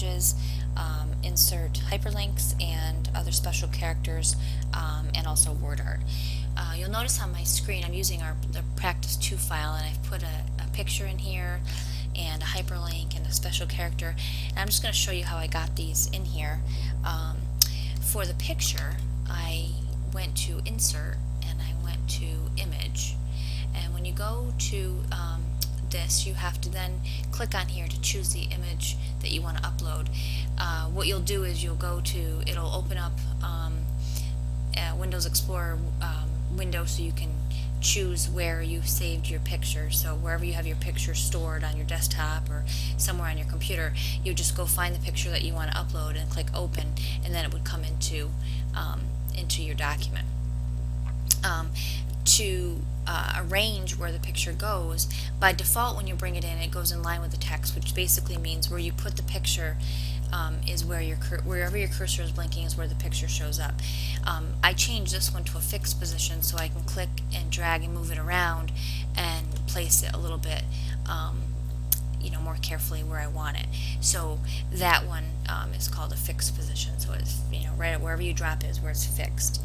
images, insert hyperlinks and other special characters, and also word art. You'll notice on my screen I'm using the Practice 2 file, and I've put a picture in here and a hyperlink and a special character, and I'm just going to show you how I got these in here. For the picture, I went to Insert and I went to Image, and when you go to this, you have to then click on here to choose the image that you want to upload. What you'll do is you'll go to, it'll open up Windows Explorer window, so you can choose where you saved your picture. So wherever you have your picture stored on your desktop or somewhere on your computer, you just go find the picture that you want to upload and click open, and then it would come into your document. To arrange where the picture goes, by default when you bring it in, it goes in line with the text, which basically means where you put the picture is where wherever your cursor is blinking is where the picture shows up. I changed this one to a fixed position so I can click and drag and move it around and place it a little bit more carefully where I want it. So that one is called a fixed position. So it's right wherever you drop it is where it's fixed.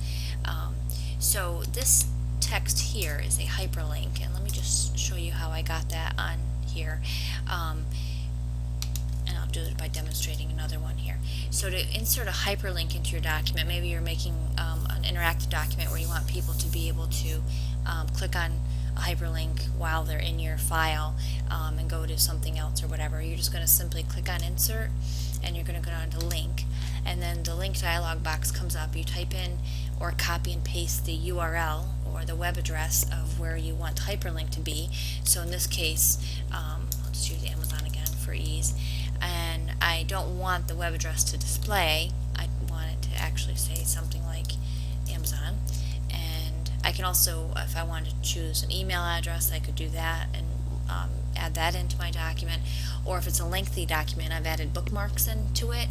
So this text here is a hyperlink, and let me just show you how I got that on here. And I'll do it by demonstrating another one here. So to insert a hyperlink into your document, maybe you're making an interactive document where you want people to be able to click on a hyperlink while they're in your file and go to something else or whatever. You're just going to simply click on Insert, and you're going to go down to Link, and then the link dialog box comes up. You type in or copy and paste the URL or the web address of where you want the hyperlink to be. So in this case, I'll just use Amazon again for ease, and I don't want the web address to display. I want it to actually say something like Amazon. And I can also, if I wanted to choose an email address, I could do that and add that into my document. Or if it's a lengthy document, I've added bookmarks into it,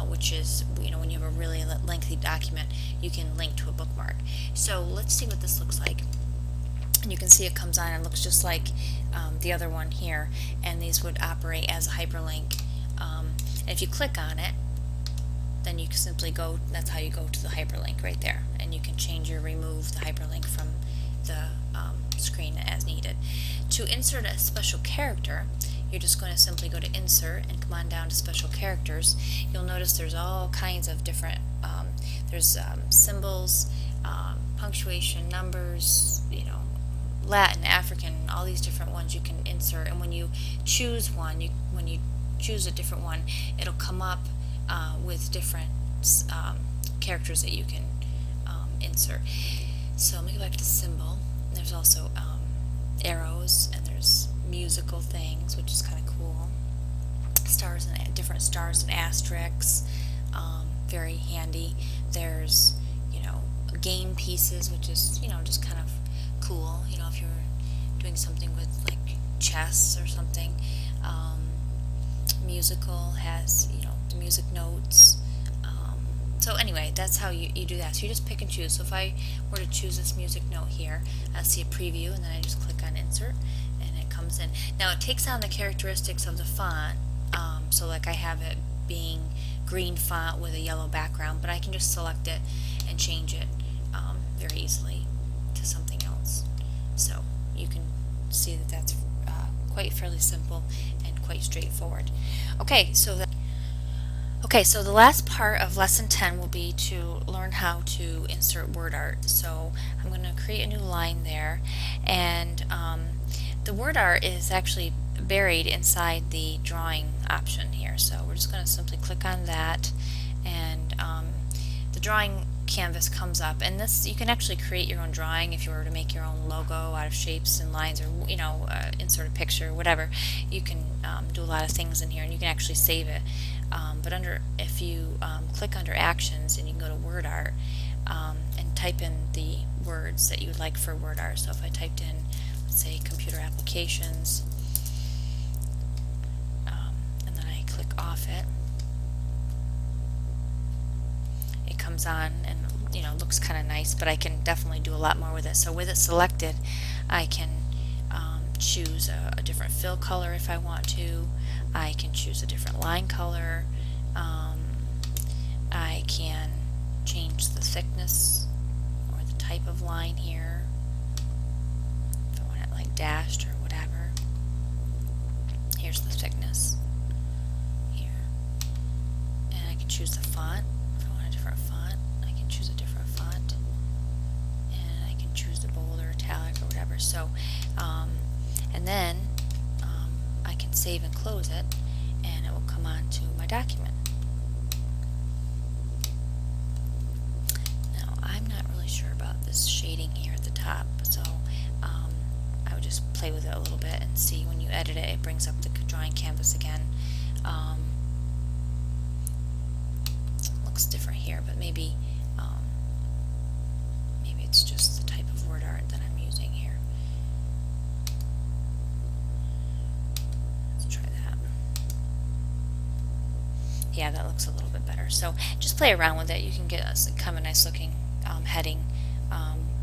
which is, when you have a really lengthy document, you can link to a bookmark. So let's see what this looks like. And you can see it comes on and looks just like the other one here, and these would operate as a hyperlink. And if you click on it, then you can simply go, that's how you go to the hyperlink right there, and you can change or remove the hyperlink from the screen as needed. To insert a special character, you're just going to simply go to Insert and come on down to Special Characters. You'll notice there's all kinds of different, there's symbols, punctuation, numbers, Latin, African, all these different ones you can insert. And when you choose one, when you choose a different one, it'll come up with different characters that you can insert. So let me go back to symbol. There's also arrows, and there's musical things, which is kind of cool. Stars and different stars and asterisks, very handy. There's game pieces, which is just kind of cool. If you're doing something with like chess or something. Musical has the music notes. So anyway, that's how you do that. So you just pick and choose. So if I were to choose this music note here, I'll see a preview, and then I just click on Insert, and it comes in. Now it takes on the characteristics of the font, so like I have it being green font with a yellow background, but I can just select it and change it very easily to something else. So you can see that that's quite fairly simple and quite straightforward. Okay, so the last part of lesson 10 will be to learn how to insert word art. So I'm going to create a new line there, and the word art is actually buried inside the drawing option here. So we're just going to simply click on that, and the drawing canvas comes up, and this, you can actually create your own drawing if you were to make your own logo out of shapes and lines, or insert a picture, whatever. You can do a lot of things in here, and you can actually save it. But if you click under Actions, and you can go to Word Art and type in the words that you would like for word art. So if I typed in, let's say, computer applications, and then I click off it, it comes on, and looks kind of nice, but I can definitely do a lot more with it. So with it selected, I can choose a different fill color if I want to. I can choose a different line color. I can change the thickness or the type of line here. If I want it like dashed or whatever. Here's the thickness here. And I can choose the font. If I want a different font, I can choose a different font. And I can choose the bold or italic or whatever. So, and then I can save and close it, and it will come onto my document. Now, I'm not really sure about this shading here at the top, so I would just play with it a little bit and see. When you edit it, it brings up the drawing canvas again. Looks different here, but maybe maybe it's just the type of word art that I'm using here. Let's try that. Yeah, that looks a little bit better. So just play around with it. You can get kind of a nice looking heading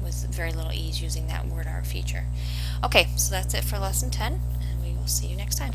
with very little ease using that word art feature. Okay, so that's it for lesson 10, and we will see you next time.